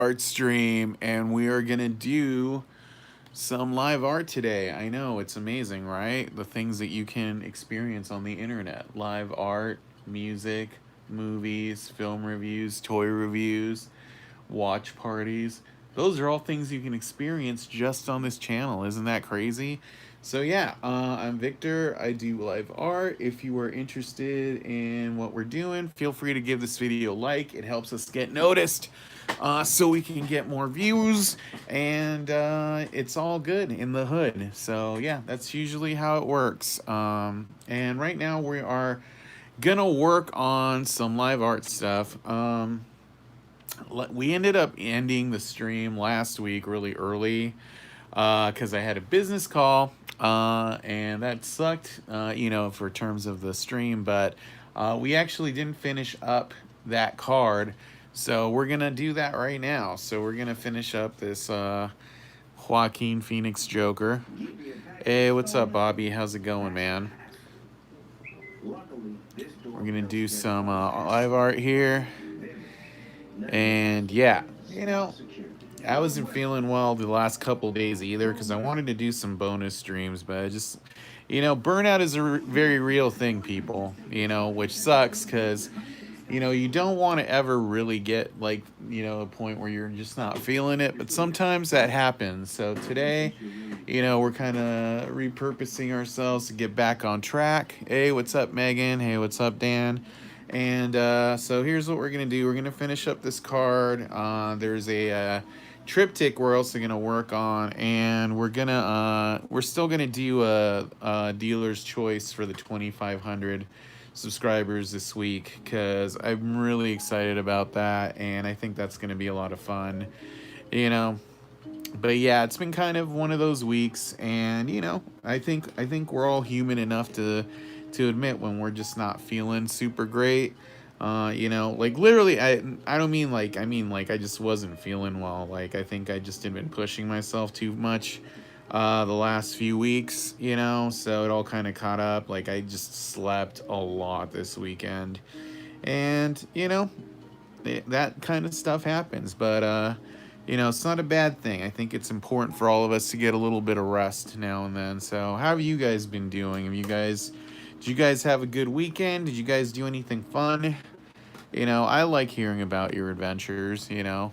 art stream, and we are gonna do some live art today. I know, it's amazing, right? The things that you can experience on the internet. Live art, music, movies, film reviews, toy reviews, watch parties. Those are all things you can experience just on this channel. Isn't that crazy? So yeah, I'm Victor. I do live art. If you are interested in what we're doing, feel free to give this video a like. It helps us get noticed, so we can get more views, and it's all good in the hood. So yeah, that's usually how it works. And right now we are gonna work on some live art stuff. We ended up ending the stream last week really early because I had a business call, and that sucked, for terms of the stream. But we actually didn't finish up that card, so we're gonna do that right now. So we're gonna finish up this Joaquin Phoenix Joker. Hey, what's up, Bobby? How's it going, man? We're gonna do some live art here. And yeah, I wasn't feeling well the last couple days either because I wanted to do some bonus streams, but I just, burnout is a very real thing, people, which sucks because, you don't want to ever really get like, a point where you're just not feeling it, but sometimes that happens. So today, we're kind of repurposing ourselves to get back on track. Hey, what's up, Megan? Hey, what's up, Dan? And so here's what we're going to do. We're going to finish up this card. There's a triptych we're also going to work on, and we're still going to do a dealer's choice for the 2,500 subscribers this week because I'm really excited about that, and I think that's going to be a lot of fun, you know. But yeah, it's been kind of one of those weeks, and I think we're all human enough to admit when we're just not feeling super great. Like literally, I don't mean like, I mean like I just wasn't feeling well. Like I think I just had been pushing myself too much the last few weeks, so it all kind of caught up. Like I just slept a lot this weekend, and that kind of stuff happens. But it's not a bad thing. I think it's important for all of us to get a little bit of rest now and then. So how have you guys been doing? Did you guys have a good weekend? Did you guys do anything fun? I like hearing about your adventures, you know.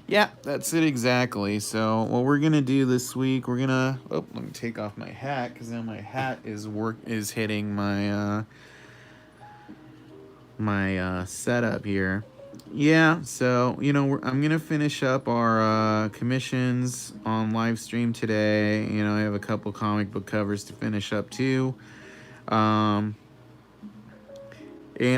Yeah, that's it exactly. So what we're gonna do this week, let me take off my hat because now my hat is hitting my setup here. Yeah, so I'm gonna finish up our commissions on live stream today. I have a couple comic book covers to finish up too. And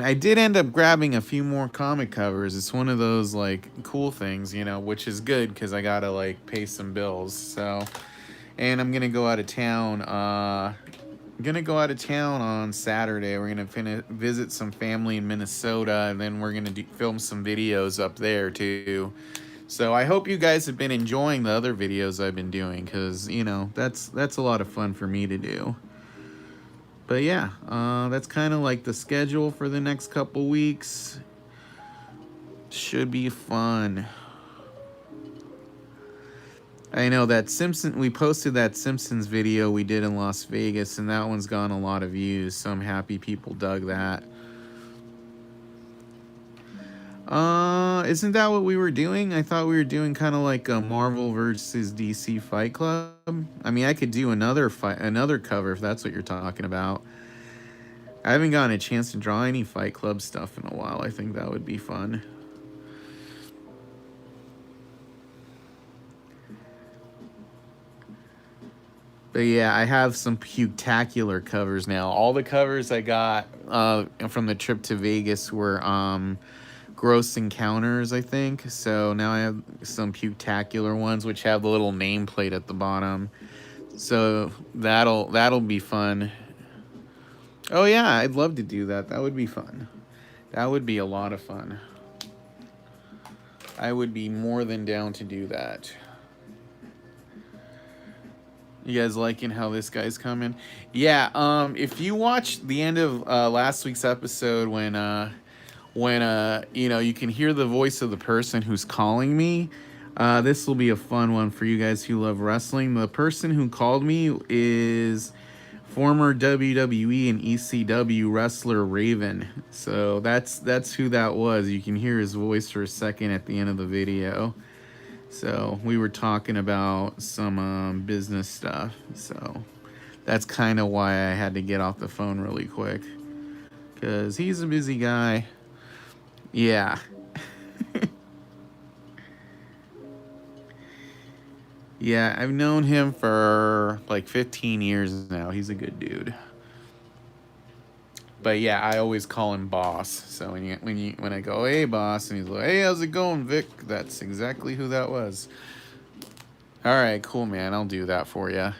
I did end up grabbing a few more comic covers. It's one of those like cool things, which is good because I gotta like pay some bills. So, and I'm gonna go out of town. On Saturday. We're gonna visit some family in Minnesota, and then we're gonna film some videos up there too. So I hope you guys have been enjoying the other videos I've been doing, because that's a lot of fun for me to do. But yeah, that's kind of like the schedule for the next couple weeks. Should be fun. I know that we posted that Simpsons video we did in Las Vegas, and that one's gotten a lot of views, so I'm happy people dug that. Isn't that what we were doing? I thought we were doing kind of like a Marvel versus DC Fight Club. I mean, I could do another cover if that's what you're talking about. I haven't gotten a chance to draw any Fight Club stuff in a while. I think that would be fun. But yeah, I have some puktacular covers now. All the covers I got from the trip to Vegas were Gross Encounters, I think. So now I have some puktacular ones, which have the little nameplate at the bottom. So that'll be fun. Oh yeah, I'd love to do that. That would be fun. That would be a lot of fun. I would be more than down to do that. You guys liking how this guy's coming? Yeah, if you watched the end of last week's episode when when you know, you can hear the voice of the person who's calling me. This will be a fun one for you guys who love wrestling. The person who called me is former WWE and ECW wrestler Raven. So that's who that was. You can hear his voice for a second at the end of the video. So we were talking about some business stuff. So that's kind of why I had to get off the phone really quick, because he's a busy guy. Yeah. Yeah, I've known him for like 15 years now. He's a good dude. But yeah, I always call him boss. So when I go, hey boss, and he's like, hey, how's it going, Vic? That's exactly who that was. All right, cool, man. I'll do that for you.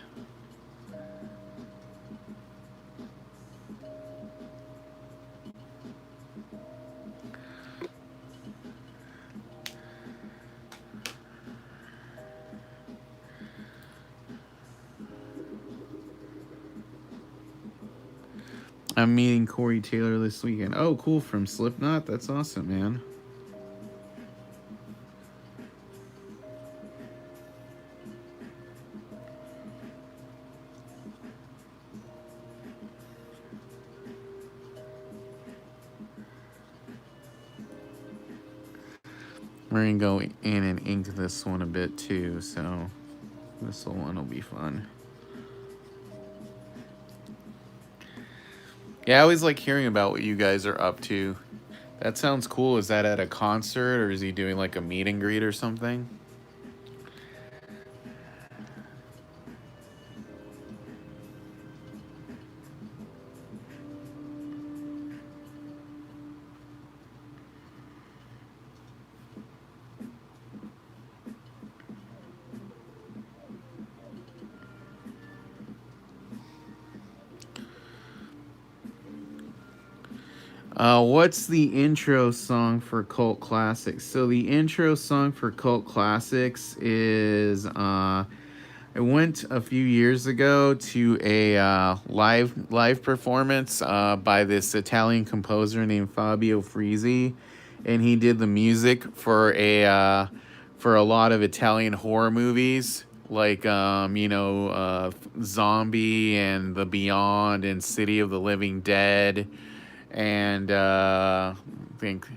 I'm meeting Corey Taylor this weekend. Oh, cool, from Slipknot. That's awesome, man. We're going to go in and ink this one a bit too, so this one will be fun. Yeah, I always like hearing about what you guys are up to. That sounds cool. Is that at a concert, or is he doing like a meet and greet or something? What's the intro song for Cult Classics? So the intro song for Cult Classics is I went a few years ago to a live performance by this Italian composer named Fabio Frizzi, and he did the music for a lot of Italian horror movies, like you know, Zombie and The Beyond and City of the Living Dead, and I think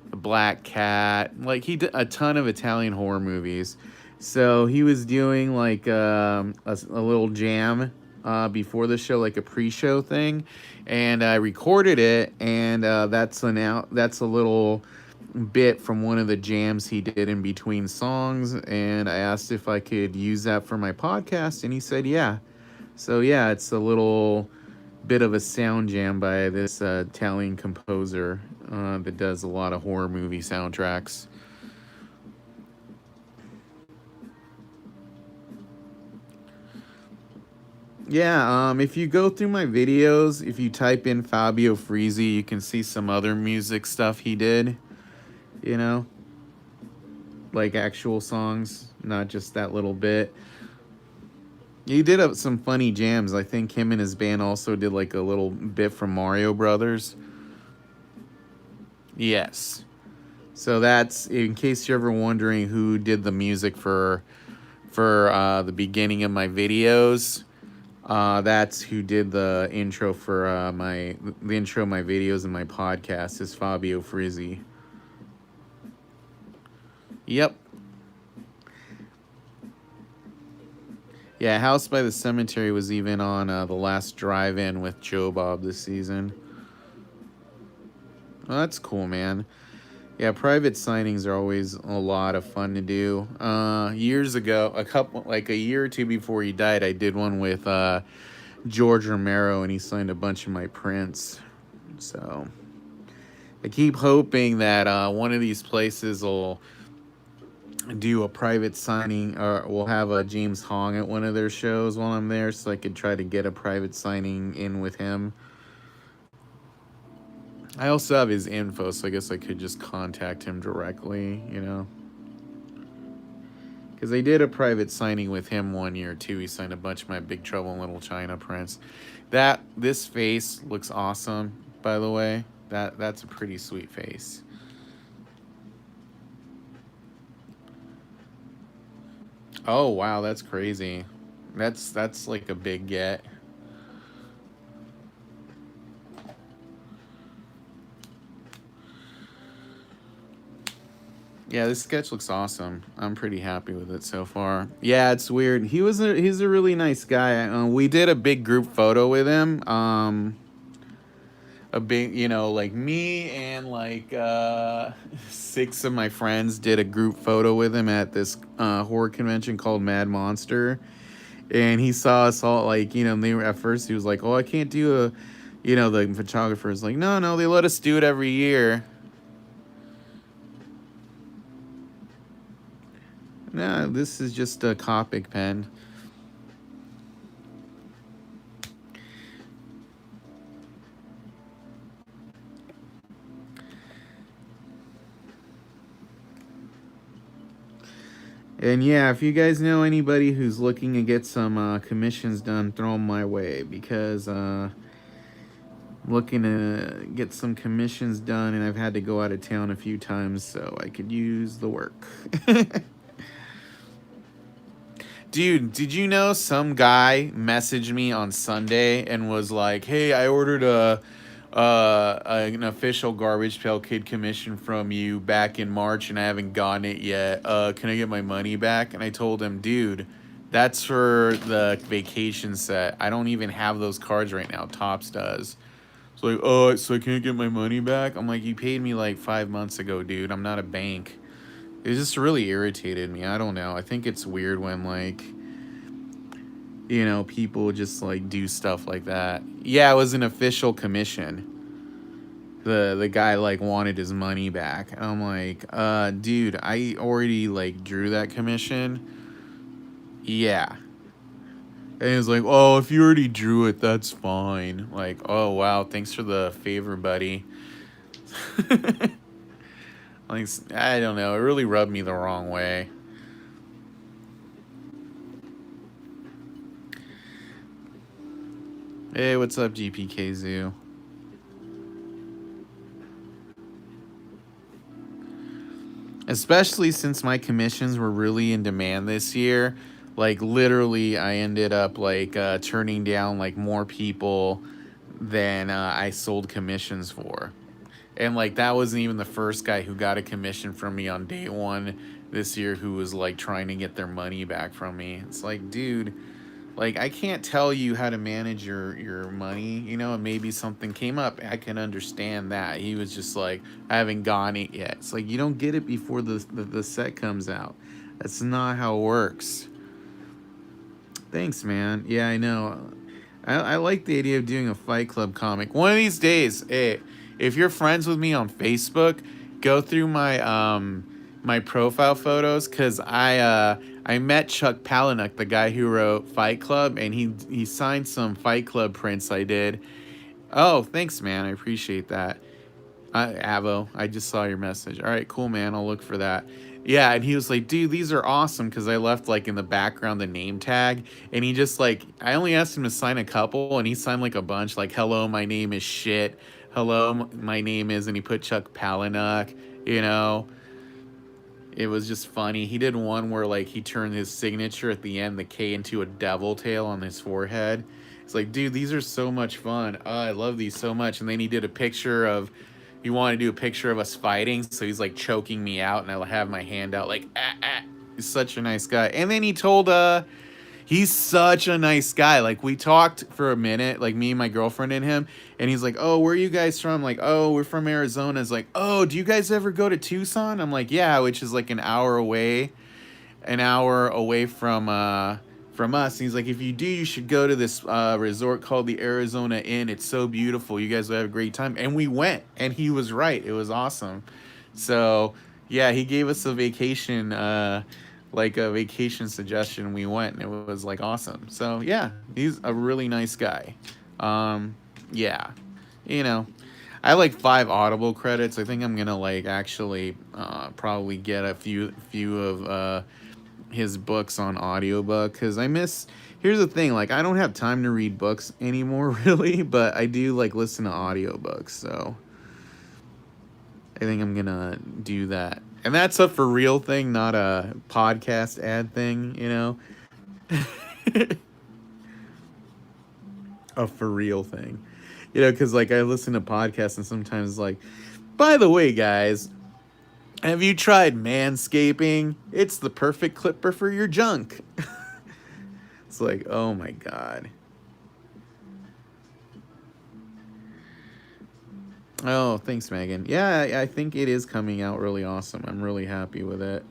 The Black Cat. Like, he did a ton of Italian horror movies. So he was doing like a little jam before the show, like a pre-show thing, and I recorded it, and that's a little bit from one of the jams he did in between songs, and I asked if I could use that for my podcast, and he said yeah. So yeah, it's a little bit of a sound jam by this Italian composer that does a lot of horror movie soundtracks. Yeah, if you go through my videos, if you type in Fabio Frizzi, you can see some other music stuff he did, you know, like actual songs, not just that little bit. He did some funny jams. I think him and his band also did like a little bit from Mario Brothers. Yes. So that's, in case you're ever wondering who did the music for the beginning of my videos. That's who did the intro for the intro of my videos and my podcast is Fabio Frizzi. Yep. Yeah, House by the Cemetery was even on the last drive-in with Joe Bob this season. Well, that's cool, man. Yeah, private signings are always a lot of fun to do. Years ago, like a year or two before he died, I did one with George Romero, and he signed a bunch of my prints. So I keep hoping that one of these places will do a private signing, or we'll have a James Hong at one of their shows while I'm there, so I could try to get a private signing in with him. I also have his info, so I guess I could just contact him directly, you know. Because I did a private signing with him 1 year too. He signed a bunch of my Big Trouble in Little China prints. This face looks awesome, by the way. that's a pretty sweet face. Oh wow, that's crazy. That's like a big get. Yeah, this sketch looks awesome. I'm pretty happy with it so far. Yeah, it's weird. He's a really nice guy. We did a big group photo with him. A big, like me and like 6 of my friends did a group photo with him at this horror convention called Mad Monster. And he saw us all, like, and they were, at first he was like, "Oh, I can't do a," the photographer's like, "No, no, they let us do it every year." No, this is just a Copic pen. And yeah, if you guys know anybody who's looking to get some commissions done, throw them my way, because I'm looking to get some commissions done, and I've had to go out of town a few times, so I could use the work. Dude, did you know some guy messaged me on Sunday and was like, "Hey, I ordered an official Garbage Pail Kid commission from you back in March and I haven't gotten it yet. Can I get my money back?" And I told him, "Dude, that's for the vacation set. I don't even have those cards right now. Topps does." So like, "Oh, so I can't get my money back?" I'm like, "You paid me like 5 months ago, dude. I'm not a bank." It just really irritated me. I don't know. I think it's weird when, like, people just, like, do stuff like that. Yeah, it was an official commission. The guy, like, wanted his money back. And I'm like, dude, I already, like, drew that commission. Yeah. And he was like, "Oh, if you already drew it, that's fine." Like, oh, wow, thanks for the favor, buddy. Like, I don't know. It really rubbed me the wrong way. Hey, what's up, GPK Zoo? Especially since my commissions were really in demand this year. Like, literally, I ended up, like, turning down, like, more people than I sold commissions for. And, like, that wasn't even the first guy who got a commission from me on day one this year who was, like, trying to get their money back from me. It's like, dude, like, I can't tell you how to manage your money, and maybe something came up. I can understand that. He was just like, "I haven't gotten it yet." It's like, you don't get it before the set comes out. That's not how it works. Thanks, man. Yeah, I know. I like the idea of doing a Fight Club comic. One of these days, hey, if you're friends with me on Facebook, go through my profile photos, because I met Chuck Palahniuk, the guy who wrote Fight Club, and he signed some Fight Club prints I did. Oh, thanks, man. I appreciate that. Avo, I just saw your message. All right, cool, man. I'll look for that. Yeah, and he was like, "Dude, these are awesome," because I left, like, in the background the name tag, and he just, like, I only asked him to sign a couple, and he signed, like, a bunch, like, "Hello, my name is shit. Hello, my name is," and he put Chuck Palahniuk, you know. It was just funny. He did one where, like, he turned his signature at the end, the K, into a devil tail on his forehead. It's like, dude, these are so much fun. Oh, I love these so much. And then he did a picture of, he wanted to do a picture of us fighting, so he's, like, choking me out, and I'll have my hand out, like, ah, ah. He's such a nice guy. And then he told, he's such a nice guy. Like, we talked for a minute, like, me and my girlfriend and him, and he's like, "Oh, where are you guys from?" Like, "Oh, we're from Arizona." It's like, "Oh, do you guys ever go to Tucson?" I'm like, "Yeah," which is like an hour away from us. And he's like, "If you do, you should go to this resort called the Arizona Inn. It's so beautiful. You guys will have a great time." And we went, and he was right. It was awesome. So yeah, he gave us a vacation, like a vacation suggestion. We went, and it was like awesome. So yeah, he's a really nice guy. Yeah, I like 5 Audible credits. I think I'm gonna, like, actually probably get a few of his books on audiobook, because here's the thing, like, I don't have time to read books anymore really, but I do, like, listen to audiobooks. So I think I'm gonna do that. And that's a for real thing, not a podcast ad thing, you know? A for real thing. You know, because like I listen to podcasts and sometimes like, by the way, guys, have you tried manscaping? It's the perfect clipper for your junk. It's like, oh my god. Oh, thanks, Megan. Yeah, I think it is coming out really awesome. I'm really happy with it.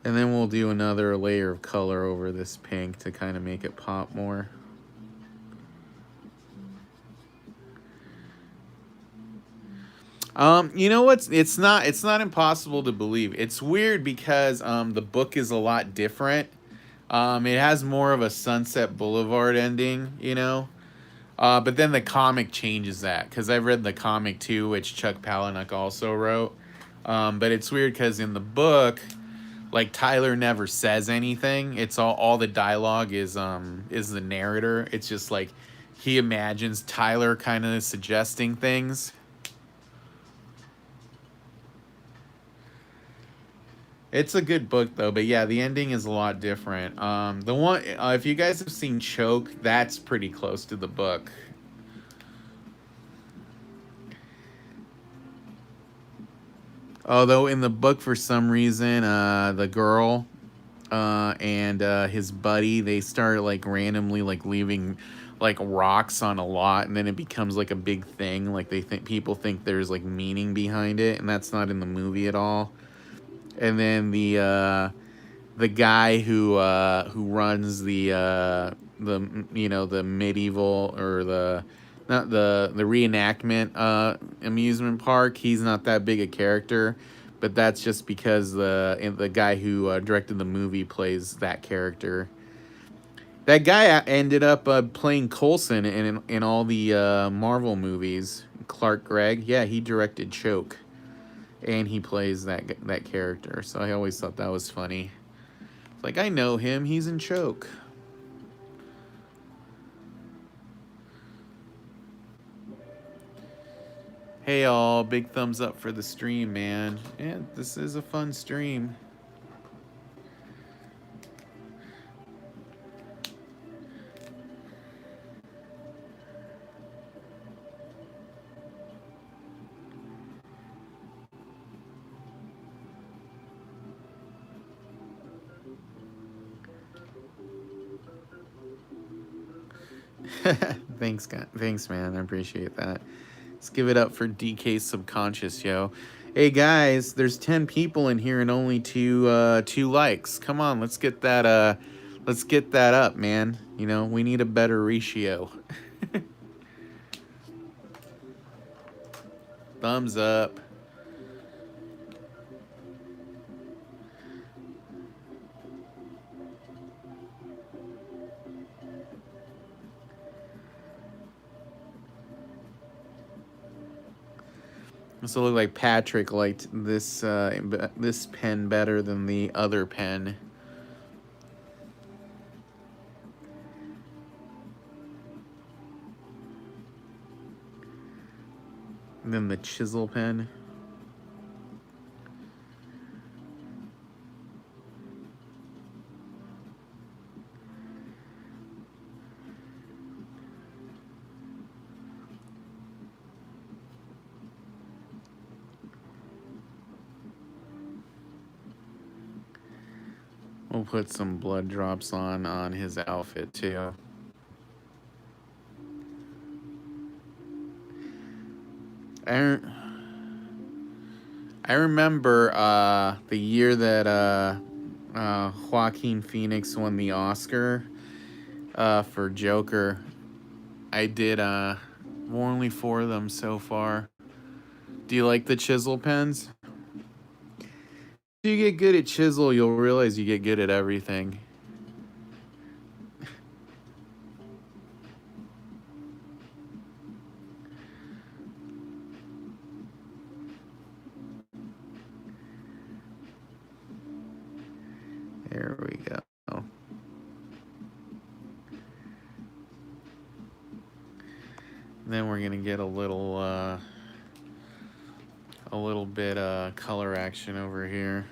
And then we'll do another layer of color over this pink to kind of make it pop more. You know what's it's not impossible to believe. It's weird because the book is a lot different. It has more of a Sunset Boulevard ending, you know. But then the comic changes that because I've read the comic too, which Chuck Palahniuk also wrote. But it's weird because in the book, like Tyler never says anything. It's all the dialogue is the narrator. It's just like he imagines Tyler kind of suggesting things. It's a good book though, but yeah, the ending is a lot different. The one if you guys have seen Choke, that's pretty close to the book. Although in the book, for some reason, the girl and his buddy they start like randomly like leaving like rocks on a lot, and then it becomes like a big thing. Like they think people think there's like meaning behind it, and that's not in the movie at all. And then the guy who runs the you know the medieval or the not the reenactment amusement park. He's not that big a character, but that's just because the guy who directed the movie plays that character. That guy ended up playing Coulson in all the Marvel movies. Clark Gregg, yeah, he directed Choke, and he plays that character. So I always thought that was funny. Like, I know him. He's in Choke. Hey, all. Big thumbs up for the stream, man. Yeah, this is a fun stream. Thanks, guy. Thanks, man. I appreciate that. Let's give it up for DK Subconscious, yo. Hey guys, there's 10 people in here and only two likes. Come on, let's get that up, man. You know, we need a better ratio. Thumbs up. So look like Patrick liked this pen better than the other pen. And then the chisel pen. We'll put some blood drops on his outfit too. I, I remember the year that Joaquin Phoenix won the Oscar for Joker. I did only 4 of them so far. Do you like the chisel pens? If you get good at chisel, you'll realize you get good at everything. There we go. then we're gonna get a little bit color action over here.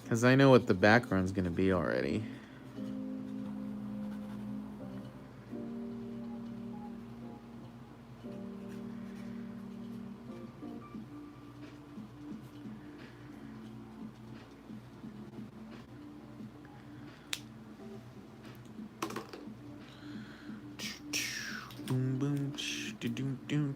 Because I know what the background's gonna be already. Boom boom doom doom doom.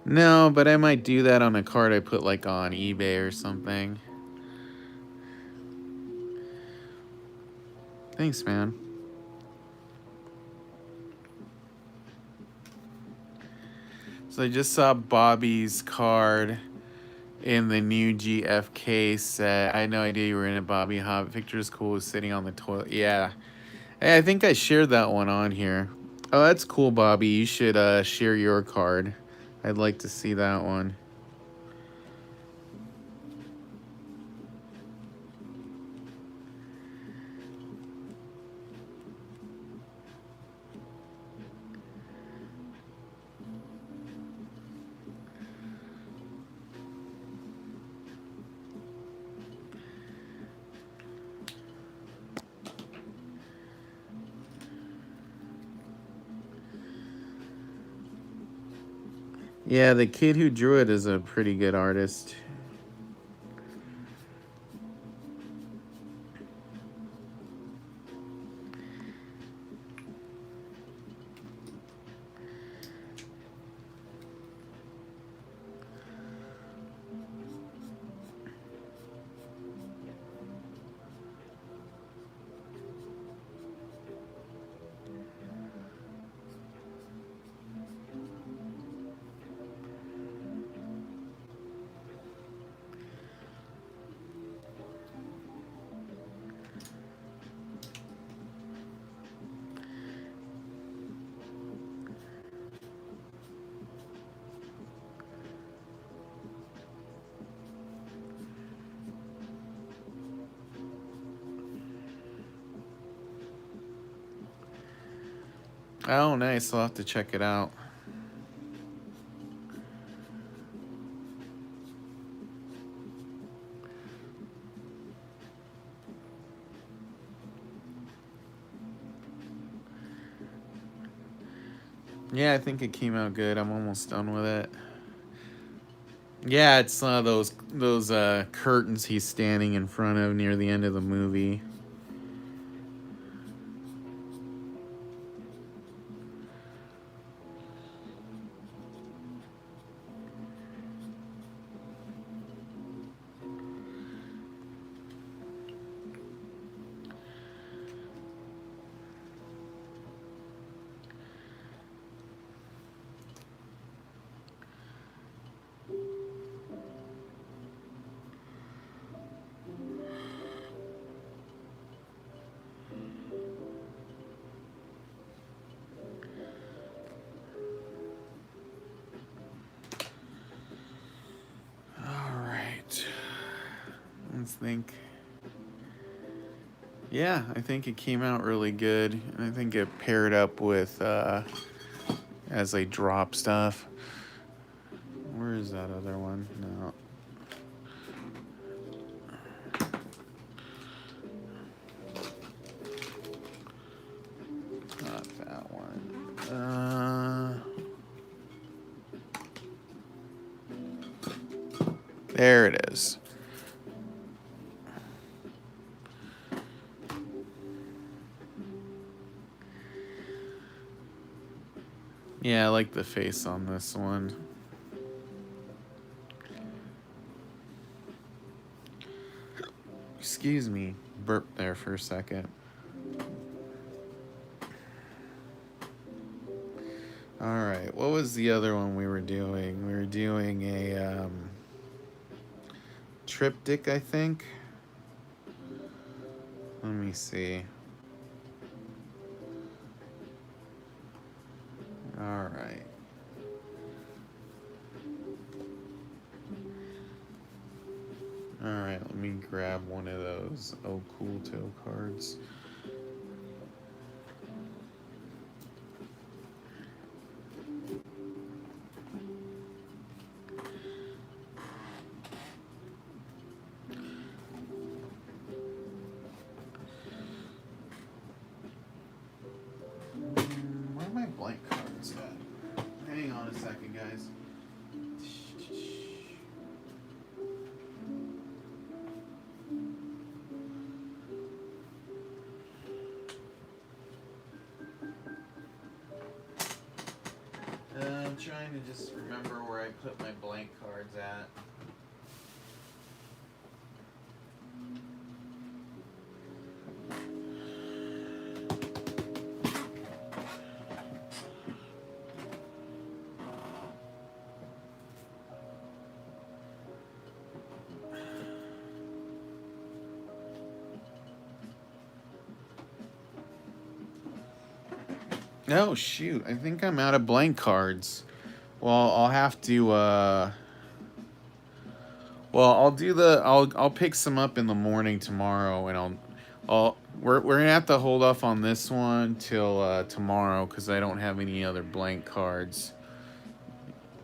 No, but I might do that on a card I put like on eBay or something. Thanks, man. So I just saw Bobby's card in the new GFK set. I had no idea you were in it, Bobby. Hobbit Victor's cool, sitting on the toilet. Yeah. Hey, I think I shared that one on here. Oh, that's cool, Bobby. You should share your card. I'd like to see that one. Yeah, the kid who drew it is a pretty good artist. Oh, nice. I'll have to check it out. Yeah, I think it came out good. I'm almost done with it. Yeah, it's those curtains he's standing in front of near the end of the movie. Let's think. Yeah, I think it came out really good. And I think it paired up with as they drop stuff. Where is that other one? No. not that one. There it is. Yeah, I like the face on this one. Excuse me, burp there for a second. All right, what was the other one we were doing? We were doing a triptych, I think. Let me see. All right. All right, let me grab one of those Oh Cool Toe cards. Where are my blank cards at? Hang on a second, guys. I'm trying to just remember where I put my blank cards at. Oh shoot, I think I'm out of blank cards. Well, I'll have to I'll pick some up in the morning tomorrow, and we're gonna have to hold off on this one till tomorrow because I don't have any other blank cards.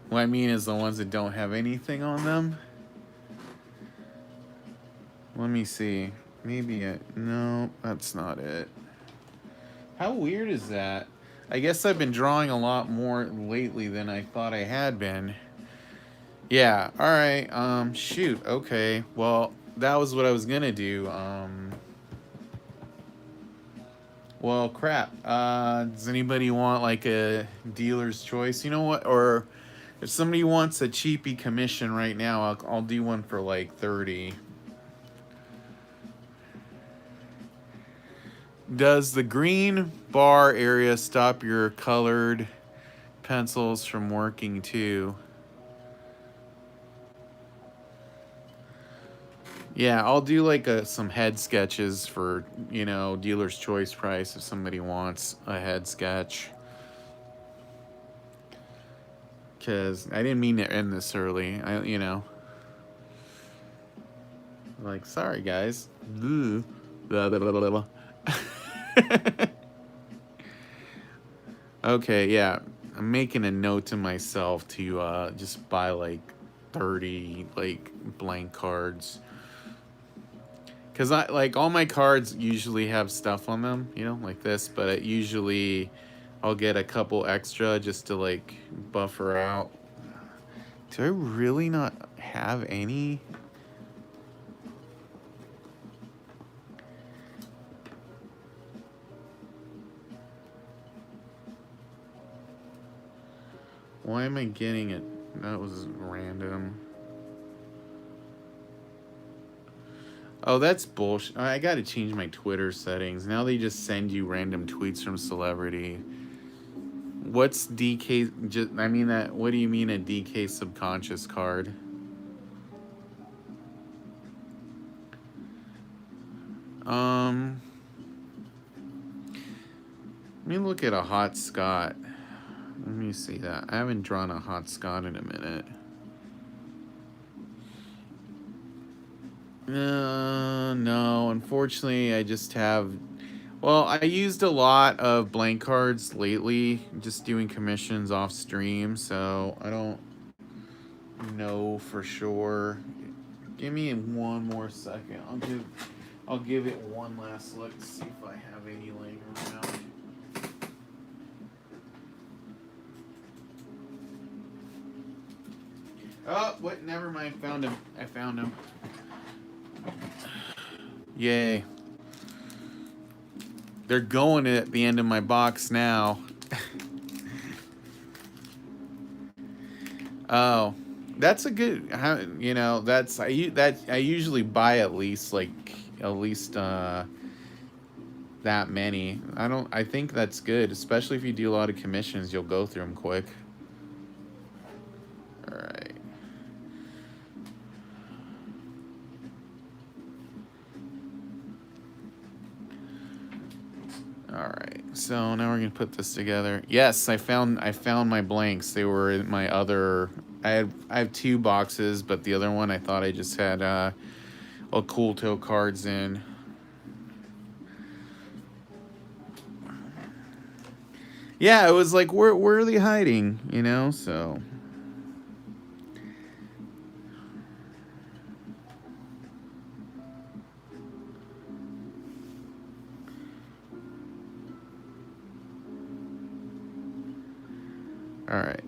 What I mean is the ones that don't have anything on them. Let me see. Maybe no, that's not it. How weird is that? I guess I've been drawing a lot more lately than I thought I had been. Yeah, alright, shoot, okay. Well, that was what I was gonna do. Well, crap. Does anybody want, like, a dealer's choice? You know what? Or if somebody wants a cheapy commission right now, I'll do one for, like, 30. Does the green bar area stop your colored pencils from working too? Yeah, I'll do like some head sketches for, dealer's choice price if somebody wants a head sketch. Because I didn't mean to end this early. Like, sorry, guys. Blah, blah, blah, blah, blah. Okay, yeah. I'm making a note to myself to just buy like 30 like blank cards. Because all my cards usually have stuff on them, like this, but usually I'll get a couple extra just to like buffer out. Do I really not have any? Why am I getting it? That was random. Oh, that's bullshit. I gotta change my Twitter settings. Now they just send you random tweets from celebrity. What's DK? What do you mean a DK subconscious card? Let me look at a hot Scott. Let me see that. I haven't drawn a hot Scott in a minute. No, unfortunately, I just have... Well, I used a lot of blank cards lately, just doing commissions off stream, so I don't know for sure. Give me one more second. I'll give it one last look to see if I have any laying around. Oh, what? Never mind. Found him. I found him. Yay. They're going at the end of my box now. Oh, that's a good. You know, that's I usually buy at least that many. I think that's good, especially if you do a lot of commissions. You'll go through them quick. All right. All right. So now we're gonna put this together. Yes, I found my blanks. They were in my other. I have two boxes, but the other one I thought I just had Oculto cards in. Yeah, it was like where are they hiding? You know, so. All right.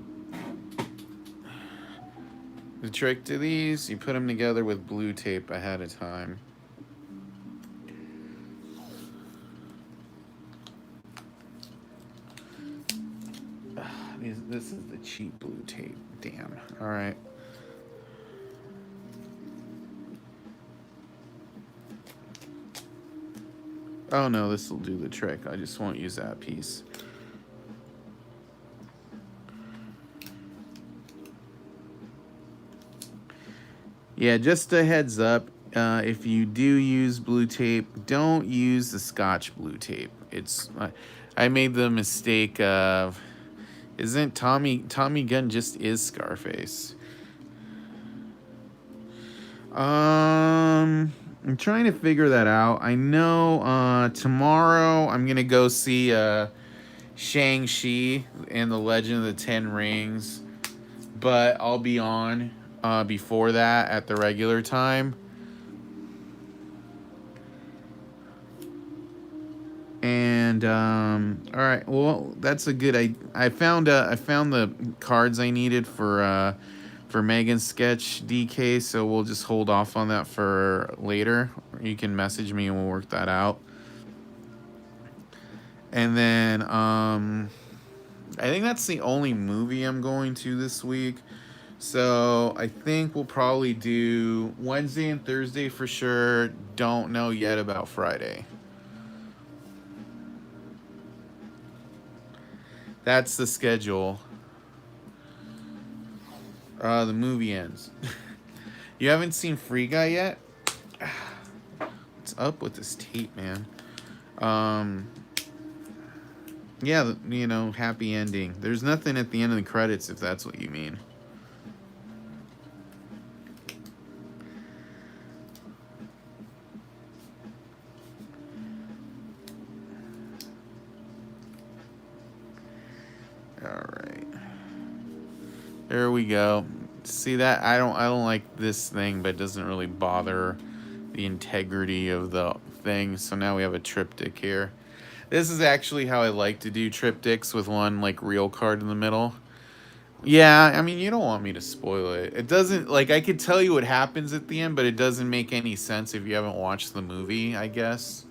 The trick to these, you put them together with blue tape ahead of time. This is the cheap blue tape. Damn. All right. Oh no, this will do the trick. I just won't use that piece. Yeah, just a heads up. If you do use blue tape, don't use the Scotch blue tape. I made the mistake of, isn't Tommy Gunn just is Scarface? I'm trying to figure that out. I know tomorrow I'm gonna go see Shang-Chi and the Legend of the Ten Rings, but I'll be on before that at the regular time. And all right, well that's a good. I found the cards I needed for Megan's sketch DK, so we'll just hold off on that for later. You can message me and we'll work that out. And then I think that's the only movie I'm going to this week. So I think we'll probably do Wednesday and Thursday for sure. Don't know yet about Friday. That's the schedule. The movie ends. You haven't seen Free Guy yet? What's up with this tape, man? Yeah, you know, happy ending. There's nothing at the end of the credits, if that's what you mean. All right. There we go. See that? I don't like this thing, but it doesn't really bother the integrity of the thing. So now we have a triptych here. This is actually how I like to do triptychs, with one like real card in the middle. Yeah, I mean, you don't want me to spoil it. It doesn't, like, I could tell you what happens at the end, but it doesn't make any sense if you haven't watched the movie, I guess.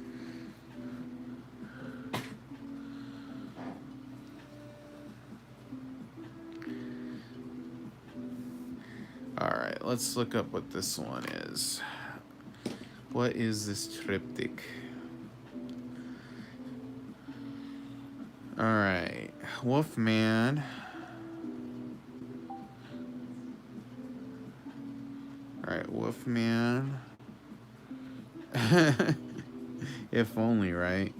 Alright, let's look up what this one is. What is this triptych? Alright, Wolfman. Alright, Wolfman. If only, right?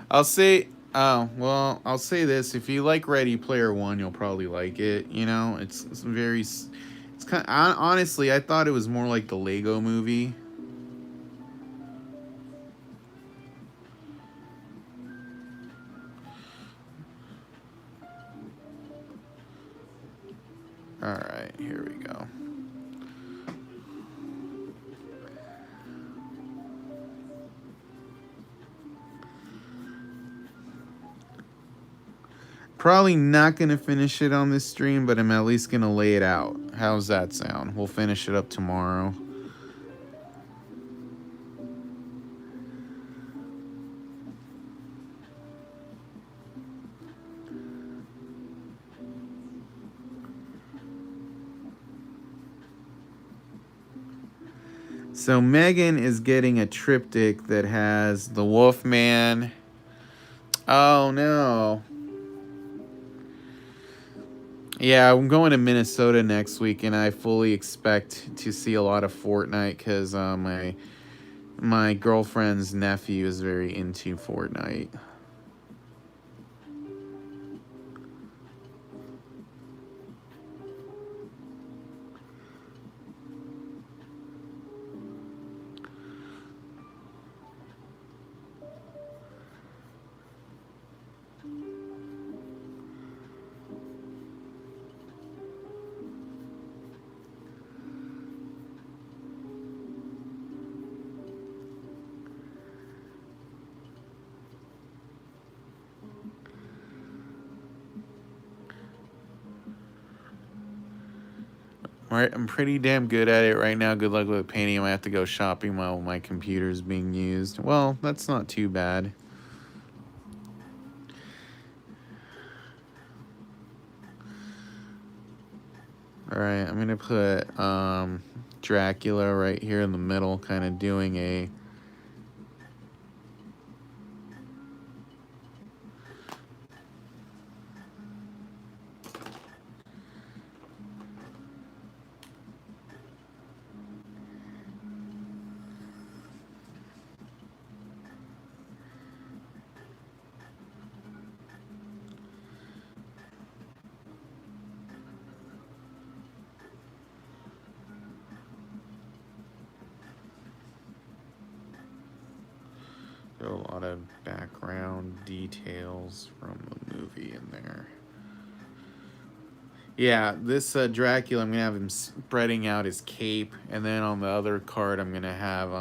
I'll say this: if you like Ready Player One, you'll probably like it. You know, it's kind of, honestly, I thought it was more like the Lego Movie. All right, here we go. Probably not going to finish it on this stream, but I'm at least going to lay it out. How's that sound? We'll finish it up tomorrow. So Megan is getting a triptych that has the Wolfman. Oh, no. Yeah, I'm going to Minnesota next week, and I fully expect to see a lot of Fortnite because my girlfriend's nephew is very into Fortnite. Right, I'm pretty damn good at it right now. Good luck with painting. I might have to go shopping while my computer's being used. Well, that's not too bad. Alright, I'm gonna put Dracula right here in the middle, kind of doing a lot of background details from the movie in there. Yeah, this Dracula, I'm going to have him spreading out his cape. And then on the other card, I'm going to have,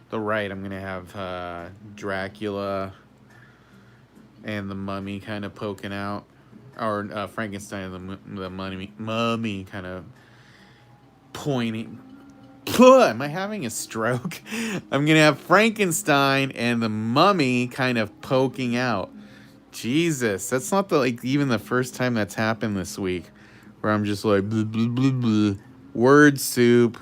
the right, I'm going to have Dracula and the mummy kind of poking out. Or Frankenstein and the mummy kind of pointing. Am I having a stroke? I'm going to have Frankenstein and the mummy kind of poking out. Jesus, that's not even the first time that's happened this week where I'm just like, blah, blah, blah, blah. Word soup.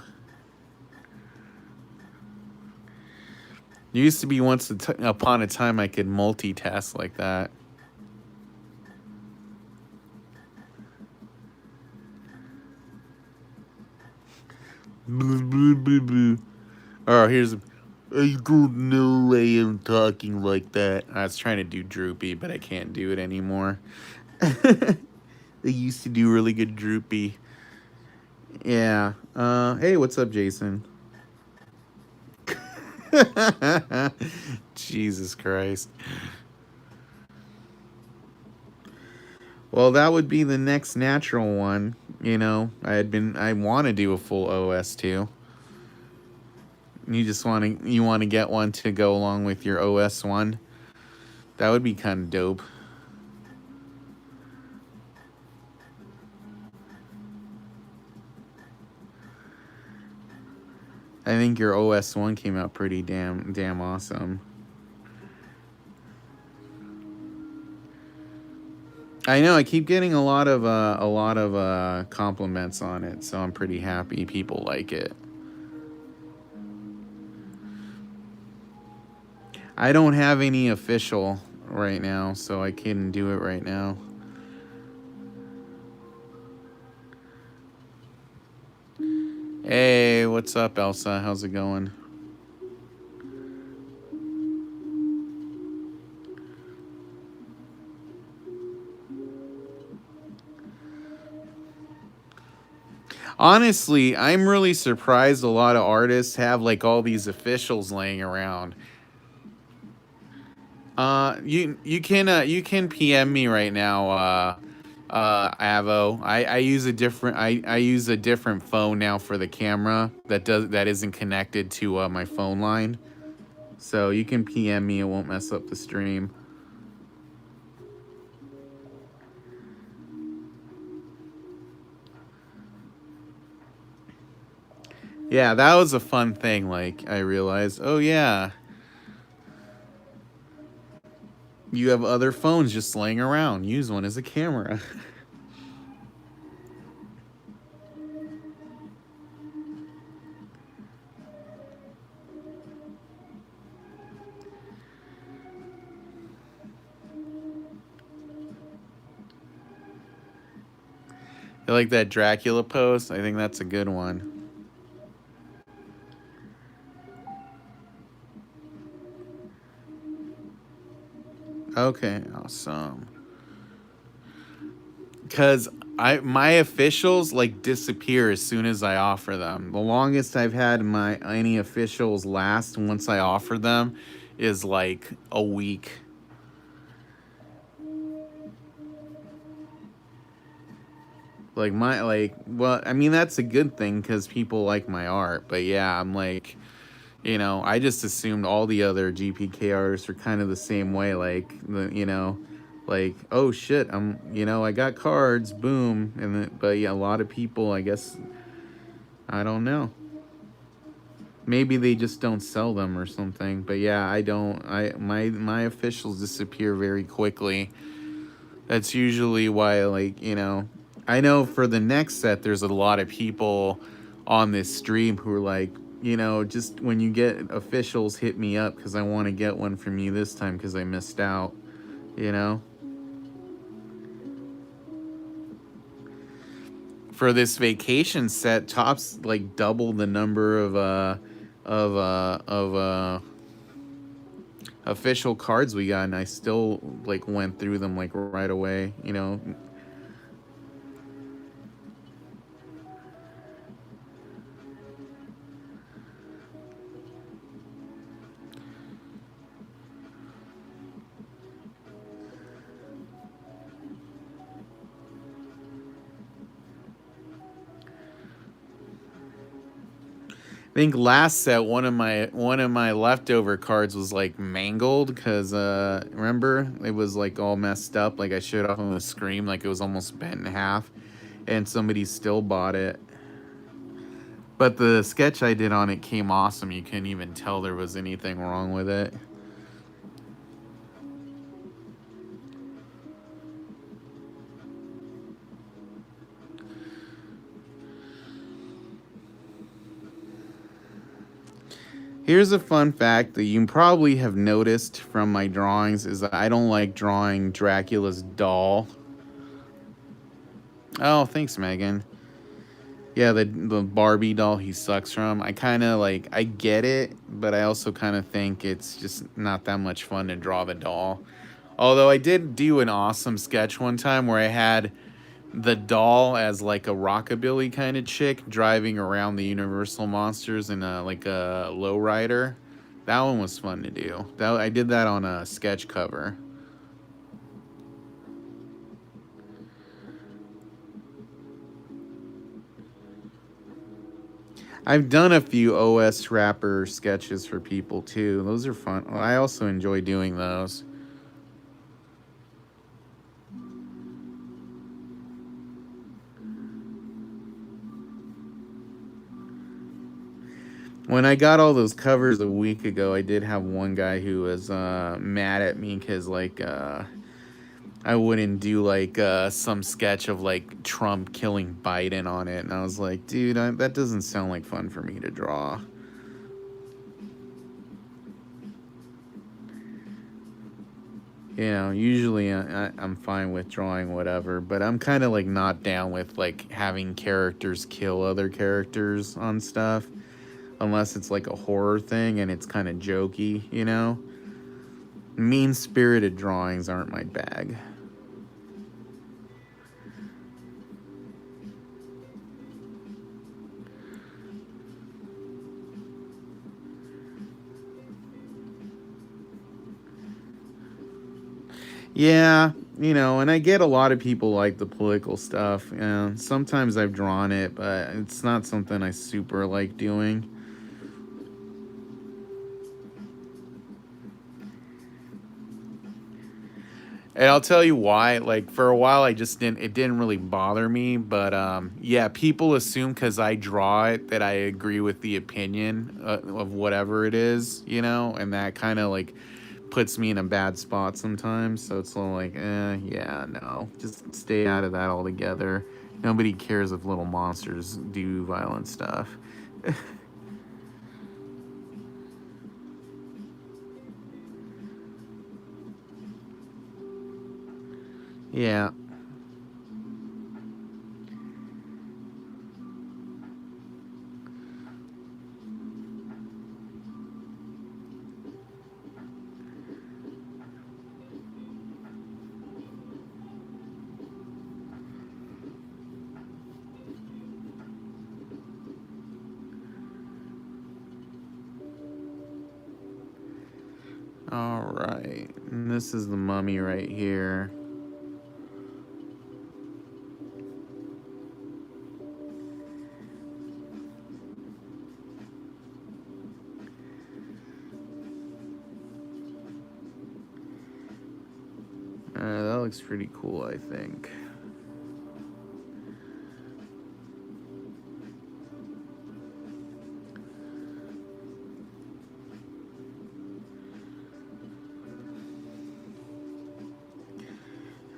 Used to be once upon a time I could multitask like that. Blah, blah, blah, blah. Oh, here's I don't know why I'm talking like that. I was trying to do droopy, but I can't do it anymore. I used to do really good droopy. Yeah. Hey, what's up, Jason? Jesus Christ. Well, that would be the next natural one. You know, I want to do a full OS too. You want to get one to go along with your OS one. That would be kind of dope. I think your OS one came out pretty damn awesome. I know I keep getting a lot of compliments on it, so I'm pretty happy people like it. I don't have any official right now, so I couldn't do it right now. Hey, what's up, Elsa? How's it going? Honestly, I'm really surprised a lot of artists have like all these officials laying around. You can PM me right now, Avo. I use a different I use a different phone now for the camera that isn't connected to my phone line. So you can PM me, it won't mess up the stream. Yeah, that was a fun thing. Like, I realized, oh yeah, you have other phones just laying around. Use one as a camera. I like that Dracula pose. I think that's a good one. Okay, awesome. Because my officials like disappear as soon as I offer them. The longest I've had my any officials last once I offer them is like a week. Like my like well, I mean that's a good thing because people like my art. But yeah, I'm like, I just assumed all the other GPK artists are kind of the same way. Like like, oh shit, I got cards, boom, but yeah, a lot of people, I guess, I don't know. Maybe they just don't sell them or something. But yeah, I don't. My officials disappear very quickly. That's usually why, like, I know for the next set, there's a lot of people on this stream who are like, just when you get officials, hit me up because I want to get one from you this time because I missed out, you know? For this vacation set, Topps like double the number of official cards we got, and I still like went through them like right away. I think last set one of my leftover cards was like mangled because remember it was like all messed up, like I showed off on the screen, like it was almost bent in half, and somebody still bought it. But the sketch I did on it came awesome. You couldn't even tell there was anything wrong with it. Here's a fun fact that you probably have noticed from my drawings is that I don't like drawing Dracula's doll. Oh, thanks, Megan. Yeah, the Barbie doll he sucks from. I kind of like, I get it, but I also kind of think it's just not that much fun to draw the doll. Although I did do an awesome sketch one time where I had the doll as like a rockabilly kind of chick driving around the Universal monsters in like a lowrider. That one was fun to do. I did that on a sketch cover. I've done a few OS wrapper sketches for people too. Those are fun. I also enjoy doing those. When I got all those covers a week ago, I did have one guy who was mad at me because like I wouldn't do like some sketch of like Trump killing Biden on it, and I was like, dude, that doesn't sound like fun for me to draw. Usually I'm fine with drawing whatever, but I'm kind of like not down with like having characters kill other characters on stuff, unless it's like a horror thing and it's kind of jokey. Mean-spirited drawings aren't my bag. Yeah, and I get a lot of people like the political stuff. Sometimes I've drawn it, but it's not something I super like doing. And I'll tell you why. Like for a while, I just didn't. It didn't really bother me, but yeah, people assume because I draw it that I agree with the opinion of whatever it is, you know, and that kind of like puts me in a bad spot sometimes. So it's like, yeah, no, just stay out of that altogether. Nobody cares if little monsters do violent stuff. Yeah. All right. And this is the mummy right here. That looks pretty cool, I think.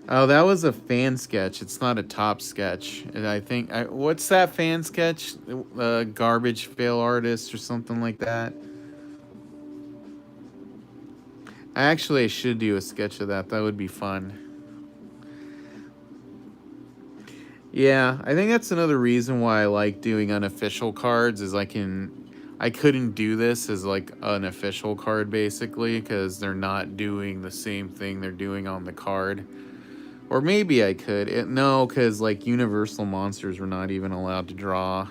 Oh, that was a fan sketch. It's not a top sketch. And I think what's that fan sketch? Garbage fail artist or something like that. I should do a sketch of that. That would be fun. Yeah, I think that's another reason why I like doing unofficial cards is I couldn't do this as like an official card basically because they're not doing the same thing they're doing on the card. Or maybe I could. No, because like Universal Monsters were not even allowed to draw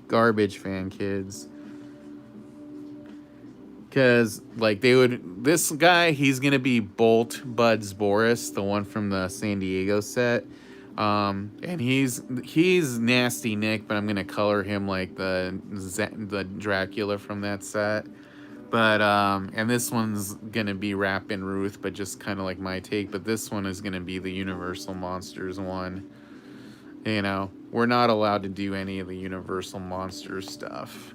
garbage fan kids. Because like they would, this guy, he's gonna be Bolt Buds Boris, the one from the San Diego set, and he's nasty Nick, but I'm gonna color him like the Dracula from that set. But and this one's gonna be Rappin' Ruth, but just kind of like my take. But this one is gonna be the Universal Monsters one. You know, we're not allowed to do any of the Universal Monsters stuff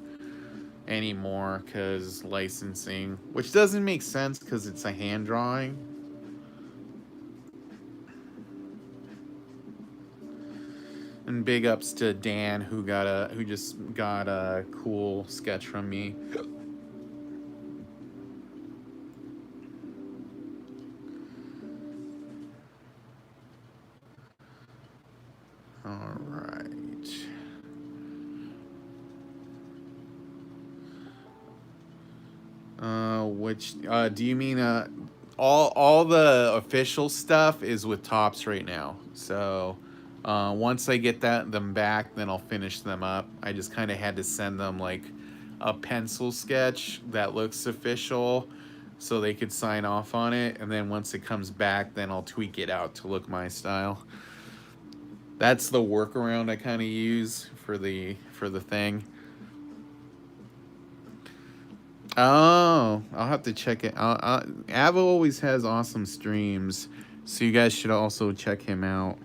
anymore because licensing, which doesn't make sense because it's a hand drawing. And big ups to Dan who just got a cool sketch from me. All right. Which do you mean? All the official stuff is with Tops right now. So once I get them back, then I'll finish them up. I just kind of had to send them like a pencil sketch that looks official, so they could sign off on it. And then once it comes back, then I'll tweak it out to look my style. That's the workaround I kind of use for the thing. Oh, I'll have to check it. Avo always has awesome streams, so you guys should also check him out.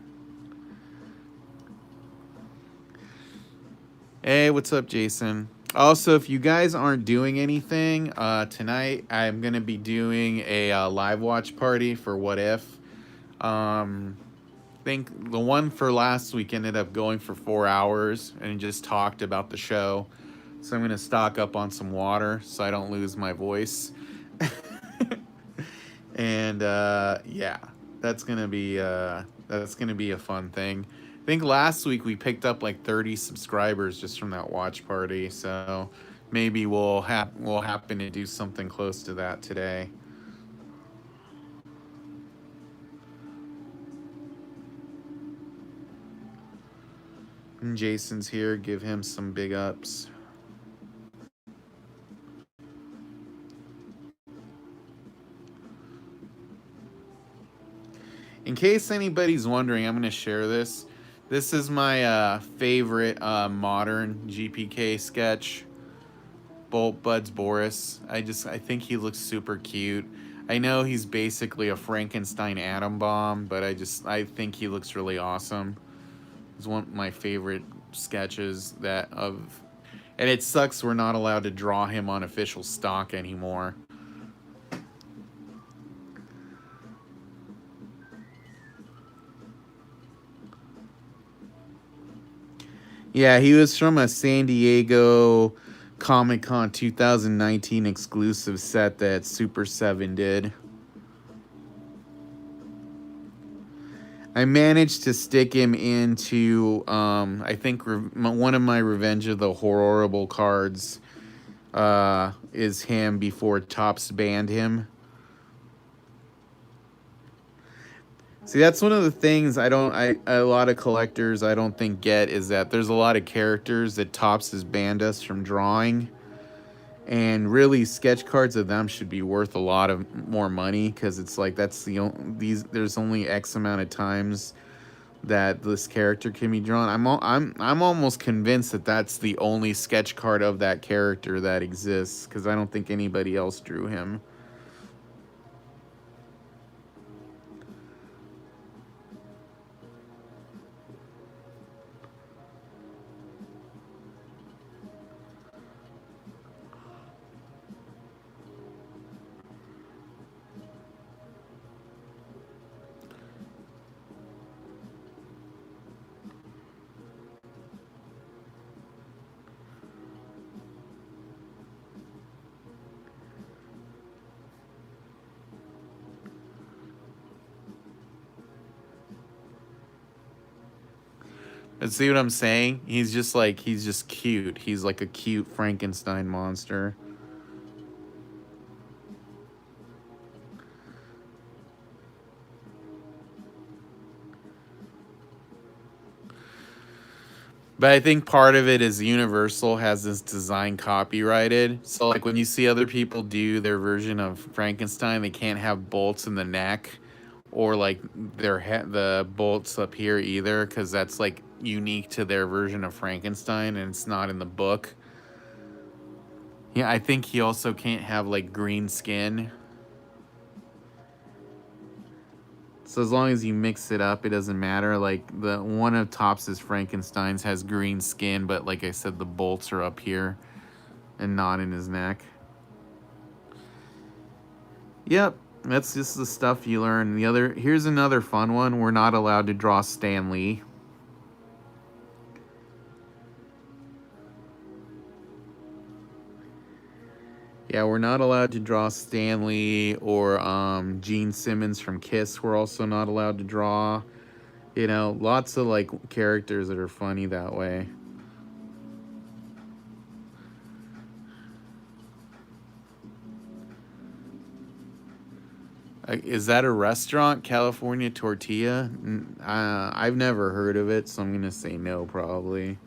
Hey, what's up, Jason? Also, if you guys aren't doing anything tonight, I'm gonna be doing a live watch party for What If. I think the one for last week ended up going for 4 hours and just talked about the show. So I'm gonna stock up on some water so I don't lose my voice. And yeah, that's gonna be a fun thing. I think last week we picked up like 30 subscribers just from that watch party. So maybe we'll happen to do something close to that today. And Jason's here. Give him some big ups. In case anybody's wondering, I'm going to share this. This is my favorite modern GPK sketch. Bolt Buds Boris. I think he looks super cute. I know he's basically a Frankenstein atom bomb, but I think he looks really awesome. It's one of my favorite sketches that of, and it sucks we're not allowed to draw him on official stock anymore. Yeah, he was from a San Diego Comic Con 2019 exclusive set that Super 7 did. I managed to stick him into, I think, one of my Revenge of the Horrible cards is him before Topps banned him. See, that's one of the things a lot of collectors I don't think get is that there's a lot of characters that Topps has banned us from drawing, and really sketch cards of them should be worth a lot of more money because it's like that's there's only X amount of times that this character can be drawn. I'm almost convinced that that's the only sketch card of that character that exists because I don't think anybody else drew him. And see what I'm saying? He's just cute. He's like a cute Frankenstein monster. But I think part of it is Universal has this design copyrighted. So like when you see other people do their version of Frankenstein, they can't have bolts in the neck or like the bolts up here either because that's like unique to their version of Frankenstein and it's not in the book. Yeah, I think he also can't have like green skin. So as long as you mix it up, it doesn't matter. Like the one of Topps's Frankensteins has green skin, but like I said, the bolts are up here and not in his neck. Yep, that's just the stuff you learn. Here's another fun one. We're not allowed to draw Stan Lee. Yeah, we're not allowed to draw Stan Lee or Gene Simmons from Kiss. We're also not allowed to draw. You know, lots of like characters that are funny that way. Is that a restaurant, California Tortilla? I've never heard of it, so I'm gonna say no, probably.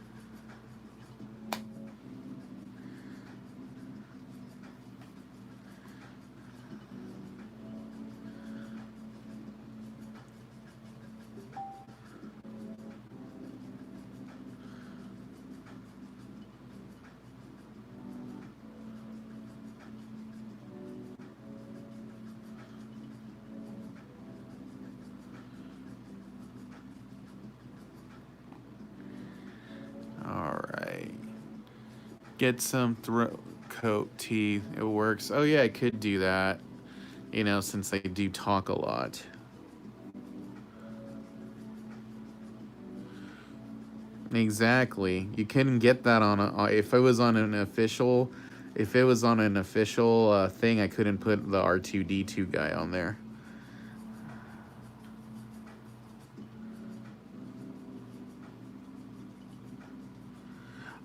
All right. Get some throat coat teeth. It works. Oh yeah, I could do that. You know, since I do talk a lot. Exactly. You couldn't get that on if it was on an official, if it was on an official thing, I couldn't put the R2D2 guy on there.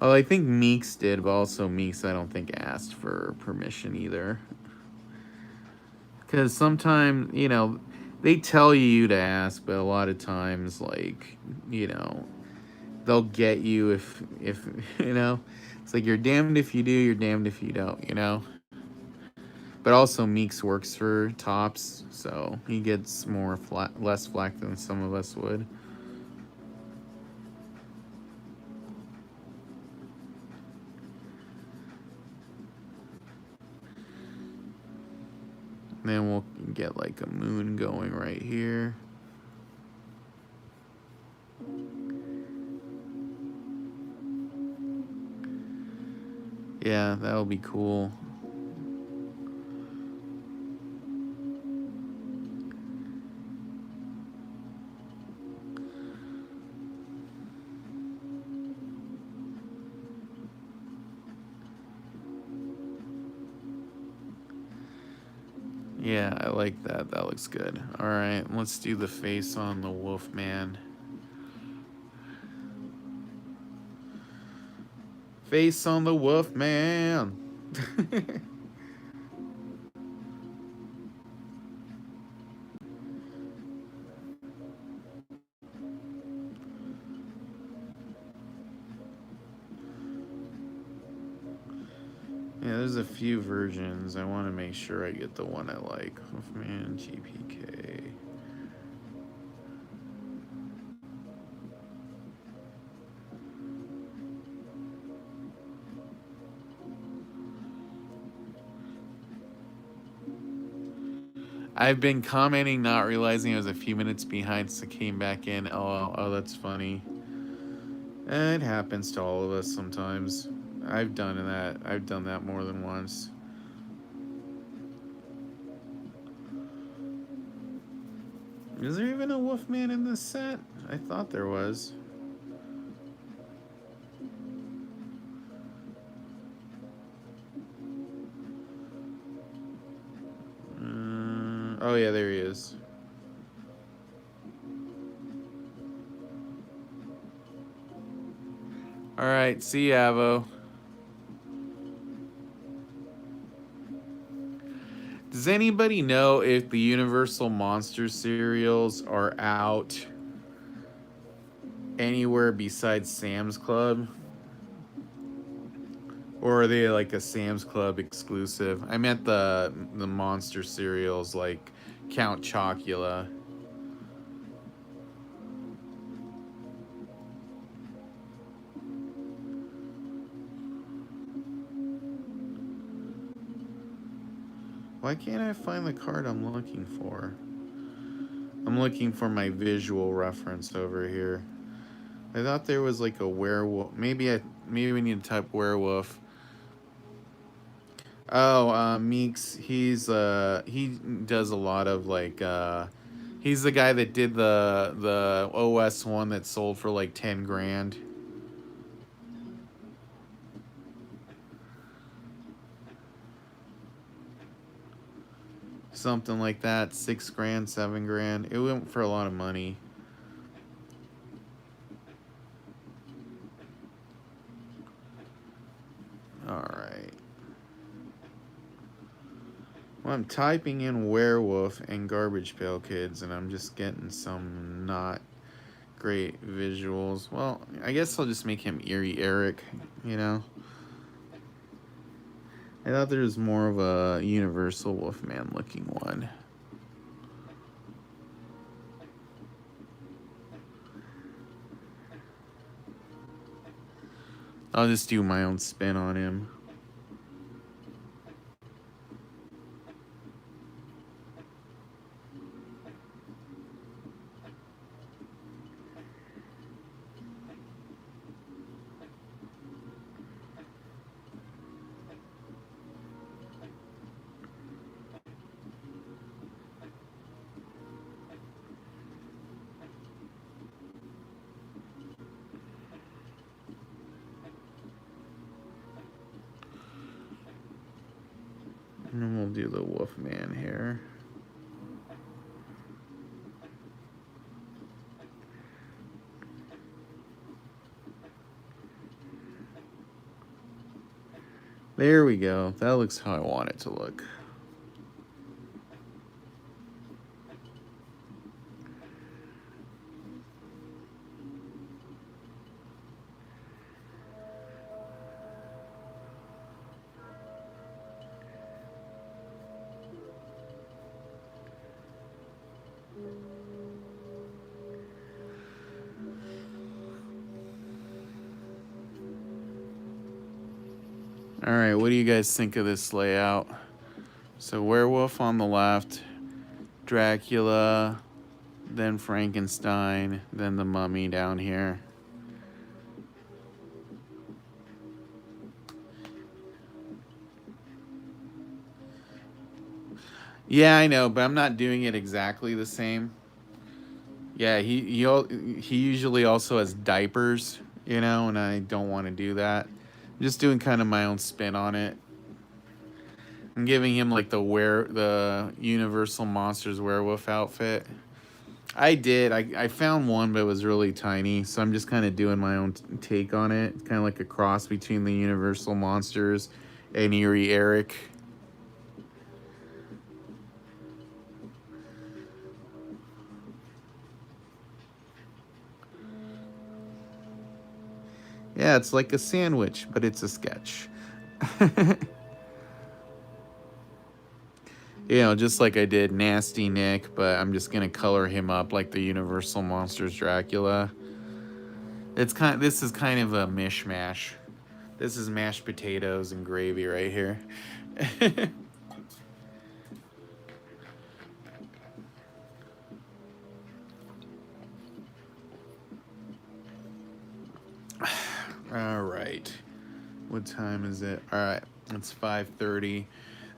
Oh, I think Meeks did, but also Meeks I don't think asked for permission either. Because sometimes, you know, they tell you to ask, but a lot of times, like, you know, they'll get you if you know, it's like you're damned if you do, you're damned if you don't, you know. But also Meeks works for Topps, so he gets less flack than some of us would. then we'll get like a moon going right here. Yeah, that'll be cool. Yeah, I like that. That looks good. All right, let's do the face on the wolf man. Face on the wolf man. Yeah, there's a few versions. I want to make sure I get the one I like. Wolfman GPK. I've been commenting, not realizing I was a few minutes behind, so came back in. Oh, that's funny. It happens to all of us sometimes. I've done that. I've done that more than once. Is there even a Wolfman in this set? I thought there was. Oh yeah, there he is. All right, see you, Avo. Does anybody know if the Universal Monster cereals are out anywhere besides Sam's Club? Or are they like a Sam's Club exclusive? I meant the monster cereals like Count Chocula. Why can't I find the card I'm looking for? I'm looking for my visual reference over here. I thought there was like a werewolf. Maybe we need to type werewolf. Oh, Meeks. He does a lot of like he's the guy that did the OS one that sold for like 10 grand. Something like that, 6 grand, 7 grand. It went for a lot of money. All right. Well, I'm typing in werewolf and Garbage Pail Kids, and I'm just getting some not great visuals. Well, I guess I'll just make him Eerie Eric, you know? I thought there was more of a Universal Wolfman looking one. I'll just do my own spin on him. And then we'll do the Wolfman here. There we go. That looks how I want it to look. All right, what do you guys think of this layout? So werewolf on the left, Dracula, then Frankenstein, then the mummy down here. Yeah, I know, but I'm not doing it exactly the same. Yeah, he usually also has diapers, you know, and I don't want to do that. I'm just doing kind of my own spin on it. I'm giving him like the Universal Monsters werewolf outfit. I did. I found one, but it was really tiny, so I'm just kind of doing my own take on it. It's kind of like a cross between the Universal Monsters and Eerie Eric. Yeah, it's like a sandwich, but it's a sketch. You know, just like I did Nasty Nick, but I'm just gonna color him up like the Universal Monsters Dracula. This is kind of a mishmash. This is mashed potatoes and gravy right here. All right. What time is it? All right. It's 5:30.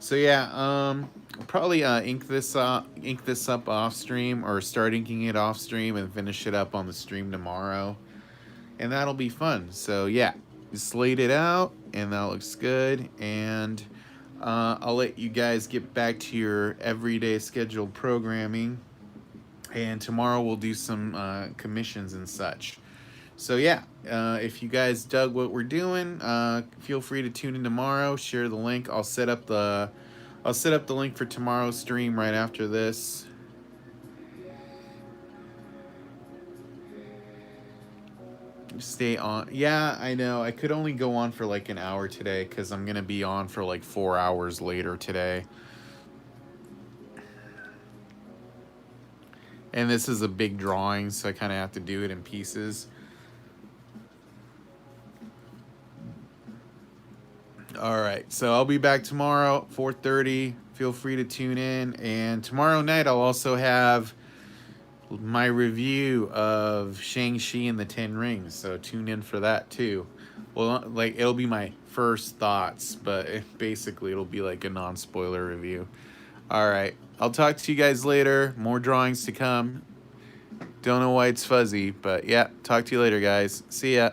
So yeah, I'll probably ink this up off stream, or start inking it off stream and finish it up on the stream tomorrow. And that'll be fun. So yeah, slate it out and that looks good, and I'll let you guys get back to your everyday scheduled programming, and tomorrow we'll do some commissions and such. So yeah, if you guys dug what we're doing, feel free to tune in tomorrow. Share the link. I'll set up the link for tomorrow's stream right after this. Stay on. Yeah, I know. I could only go on for like an hour today because I'm gonna be on for like 4 hours later today. And this is a big drawing, so I kind of have to do it in pieces. All right, so I'll be back tomorrow, 4:30. Feel free to tune in, and tomorrow night I'll also have my review of Shang-Chi and the Ten Rings, so tune in for that too. Well, like, it'll be my first thoughts, but basically it'll be like a non-spoiler review. All right, I'll talk to you guys later. More drawings to come. Don't know why it's fuzzy, but yeah, talk to you later, guys. See ya.